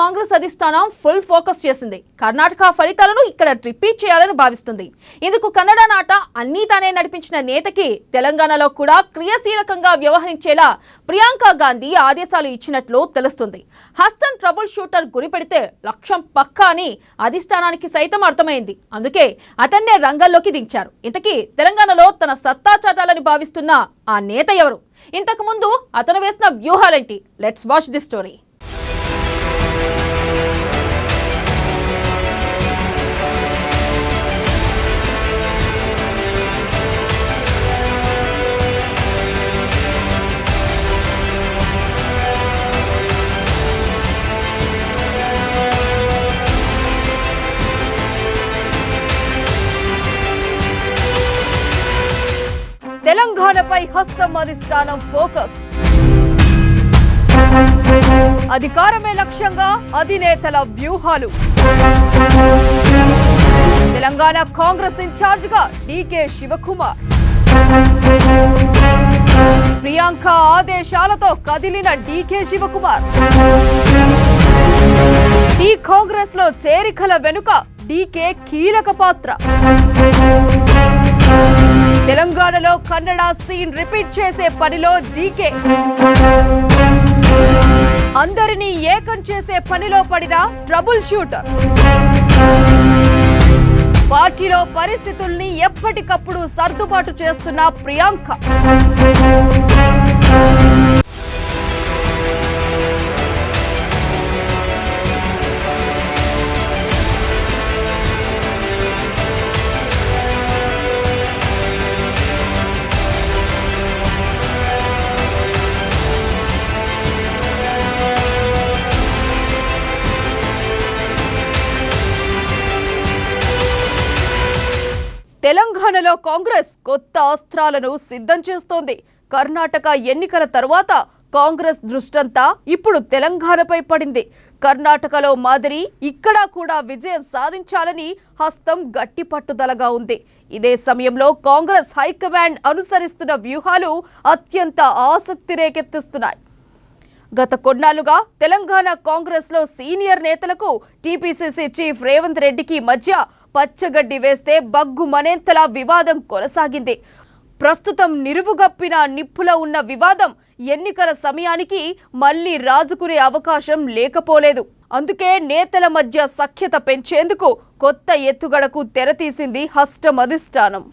కాంగ్రెస్ అధిష్టానం full focus చేసింది. కర్ణాటక ఫలితాలను ఇక్కడ రిపీట్ చేయాలని భావిస్తుంది. ఇందుకు కన్నడ నాట అన్నీ తానే నడిపించిన నేతకి తెలంగాణలో కూడా క్రియాశీలకంగా వ్యవహరించేలా ప్రియాంక గాంధీ ఆదేశాలు ఇచ్చినట్లు తెలుస్తుంది. హస్టన్ ట్రబుల్ షూటర్ గురిపెడితే లక్ష్యం పక్కా అని అధిష్టానానికి సైతం అర్థమైంది. అందుకే అతన్నే రంగంలోకి దించారు. ఇంతకీ తెలంగాణలో తన సత్తా చాటాలని భావిస్తున్న ఆ నేత ఎవరు? ఇంతకు ముందు అతను వేసిన వ్యూహాలేంటి? Let's watch the story. తెలంగాణపై హస్తం అధిష్టానం ఫోకస్. అధికారమే లక్ష్యంగా అధినేతల వ్యూహాలు. తెలంగాణ కాంగ్రెస్ ఇన్ఛార్జ్ గా డీకే శివకుమార్. ప్రియాంక ఆదేశాలతో కదిలిన డీకే శివకుమార్. ఈ కాంగ్రెస్ లో చేరికల వెనుక డీకే కీలక పాత్ర. తెలంగాణలో కన్నడ సీన్ రిపీట్ చేసే పనిలో డీకే. అందరినీ ఏకం చేసే పనిలో పడిన ట్రబుల్ షూటర్. పార్టీలో పరిస్థితుల్ని ఎప్పటికప్పుడు సర్దుబాటు చేస్తున్న ప్రియాంక. తెలంగాణలో కాంగ్రెస్ కొత్త అస్త్రాలను సిద్ధం చేస్తోంది. కర్ణాటక ఎన్నికల తర్వాత కాంగ్రెస్ దృష్టంతా ఇప్పుడు తెలంగాణపై పడింది. కర్ణాటకలో మాదిరి ఇక్కడ కూడా విజయం సాధించాలని హస్తం గట్టి పట్టుదలగా ఉంది. ఇదే సమయంలో కాంగ్రెస్ హైకమాండ్ అనుసరిస్తున్న వ్యూహాలు అత్యంత ఆసక్తి రేకెత్తిస్తున్నాయి. గత కొన్నాళ్లుగా తెలంగాణ కాంగ్రెస్ లో సీనియర్ నేతలకు టీపీసీసీ చీఫ్ రేవంత్ రెడ్డికి మధ్య పచ్చగడ్డి వేస్తే బగ్గుమనేంతలా వివాదం కొనసాగింది. ప్రస్తుతం నిరువుగప్పిన నిప్పులో ఉన్న వివాదం ఎన్నికల సమయానికి మళ్లీ రాజుకునే అవకాశం లేకపోలేదు. అందుకే నేతల మధ్య సఖ్యత పెంచేందుకు కొత్త ఎత్తుగడకు తెరతీసింది హస్తం అధిష్టానం.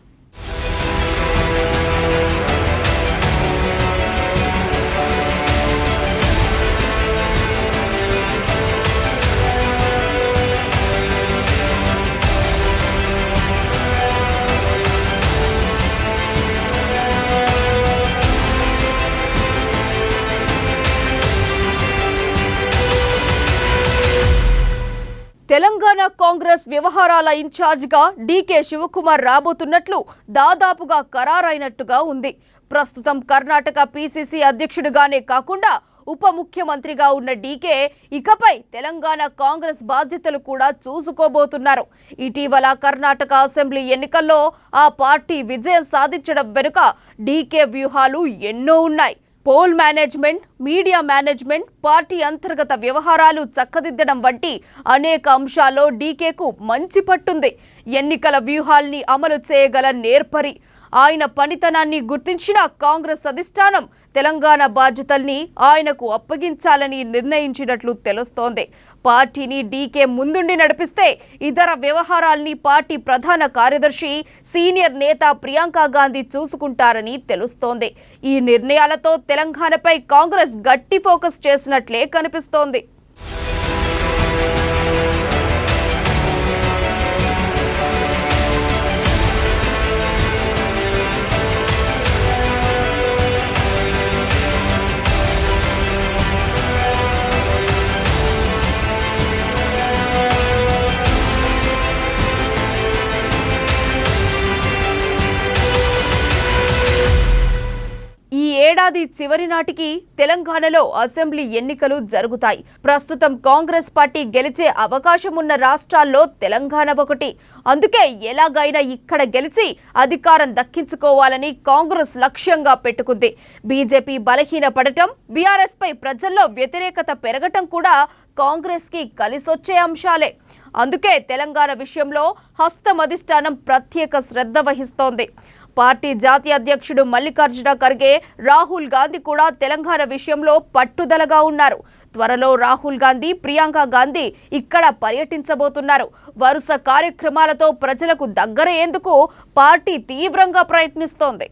తెలంగాణ కాంగ్రెస్ వ్యవహారాల ఇన్ఛార్జిగా డీకే శివకుమార్ రాబోతున్నట్లు దాదాపుగా ఖరారైనట్టుగా ఉంది. ప్రస్తుతం కర్ణాటక పీసీసీ అధ్యక్షుడిగానే కాకుండా ఉప ముఖ్యమంత్రిగా ఉన్న డీకే ఇకపై తెలంగాణ కాంగ్రెస్ బాధ్యతలు కూడా చూసుకోబోతున్నారు. ఇటీవల కర్ణాటక అసెంబ్లీ ఎన్నికల్లో ఆ పార్టీ విజయం సాధించడం వెనుక డీకే వ్యూహాలు ఎన్నో ఉన్నాయి. Poll management, media management, party అంతర్గత వ్యవహారాలు చక్కదిద్దడం వంటి అనేక అంశాల్లో డీకేకు మంచి పట్టుంది. ఎన్నికల వ్యూహాల్ని అమలు చేయగల నేర్పరి. ఆయన పనితనాన్ని గుర్తించిన కాంగ్రెస్ అధిష్టానం తెలంగాణ బాధ్యతల్ని ఆయనకు అప్పగించాలని నిర్ణయించినట్లు తెలుస్తోంది. పార్టీని డీకే ముందుండి నడిపిస్తే ఇతర వ్యవహారాల్ని పార్టీ ప్రధాన కార్యదర్శి, సీనియర్ నేత ప్రియాంక గాంధీ చూసుకుంటారని తెలుస్తోంది. ఈ నిర్ణయాలతో తెలంగాణపై కాంగ్రెస్ గట్టి ఫోకస్ చేసినట్లే కనిపిస్తోంది. ఈ ఏడాది చివరి నాటికి తెలంగాణలో అసెంబ్లీ ఎన్నికలు జరుగుతాయి. ప్రస్తుతం కాంగ్రెస్ పార్టీ గెలిచే అవకాశం ఉన్న రాష్ట్రాల్లో తెలంగాణ ఒకటి. అందుకే ఎలాగైనా ఇక్కడ గెలిచి అధికారం దక్కించుకోవాలని కాంగ్రెస్ లక్ష్యంగా పెట్టుకుంది. బీజేపీ బలహీనపడటం, బీఆర్ఎస్ పై ప్రజల్లో వ్యతిరేకత పెరగటం కూడా కాంగ్రెస్ కి కలిసొచ్చే అంశాలే. అందుకే తెలంగాణ విషయంలో హస్తం అధిష్టానం ప్రత్యేక శ్రద్ధ వహిస్తోంది. పార్టీ జాతీయ అధ్యక్షుడు మల్లికార్జున ఖర్గే, రాహుల్ గాంధీ కూడా తెలంగాణ విషయంలో పట్టుదలగా ఉన్నారు. త్వరలో రాహుల్ గాంధీ, ప్రియాంక గాంధీ ఇక్కడ పర్యటించబోతున్నారు. వరుస కార్యక్రమాలతో ప్రజలకు దగ్గరయ్యేందుకు పార్టీ తీవ్రంగా ప్రయత్నిస్తోంది.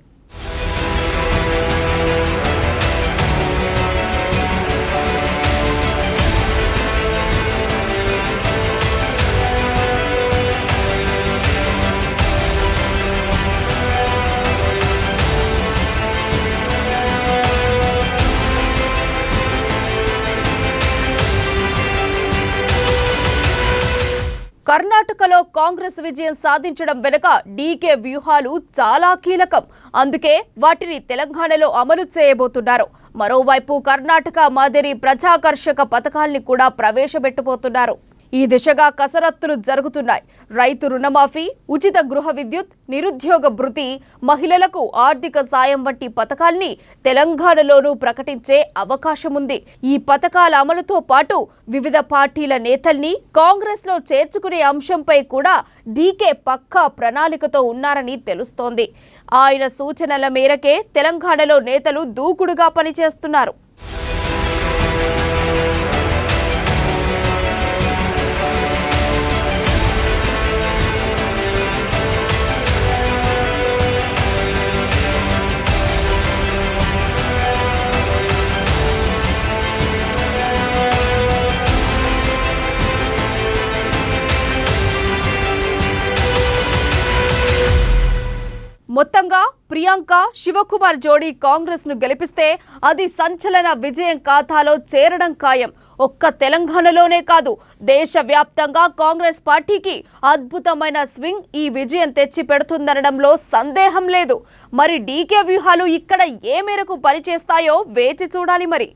కర్ణాటకలో కాంగ్రెస్ విజయం సాధించడం వెనుక డీకే వ్యూహాలు చాలా కీలకం. అందుకే వాటిని తెలంగాణలో అమలు చేయబోతున్నారు. మరోవైపు కర్ణాటక మాదిరి ప్రజాకర్షక పథకాల్ని కూడా ప్రవేశపెట్టబోతున్నారు. ఈ దిశగా కసరత్తులు జరుగుతున్నాయి. రైతు రుణమాఫీ, ఉచిత గృహ విద్యుత్, నిరుద్యోగ భృతి, మహిళలకు ఆర్థిక సాయం వంటి పథకాల్ని తెలంగాణలోనూ ప్రకటించే అవకాశం ఉంది. ఈ పథకాల అమలుతో పాటు వివిధ పార్టీల నేతల్ని కాంగ్రెస్ లో చేర్చుకునే అంశంపై కూడా డీకే పక్కా ప్రణాళికతో ఉన్నారని తెలుస్తోంది. ఆయన సూచనల మేరకే తెలంగాణలో నేతలు దూకుడుగా పనిచేస్తున్నారు. మొత్తంగా ప్రియాంక, శివకుమార్ జోడీ కాంగ్రెస్ ను గెలిపిస్తే అది సంచలన విజయం ఖాతాలో చేరడం ఖాయం. ఒక్క తెలంగాణలోనే కాదు, దేశవ్యాప్తంగా కాంగ్రెస్ పార్టీకి అద్భుతమైన స్వింగ్ ఈ విజయం తెచ్చి పెడుతుందనడంలో సందేహం లేదు. మరి డీకే వ్యూహాలు ఇక్కడ ఏ మేరకు పనిచేస్తాయో వేచి చూడాలి మరి.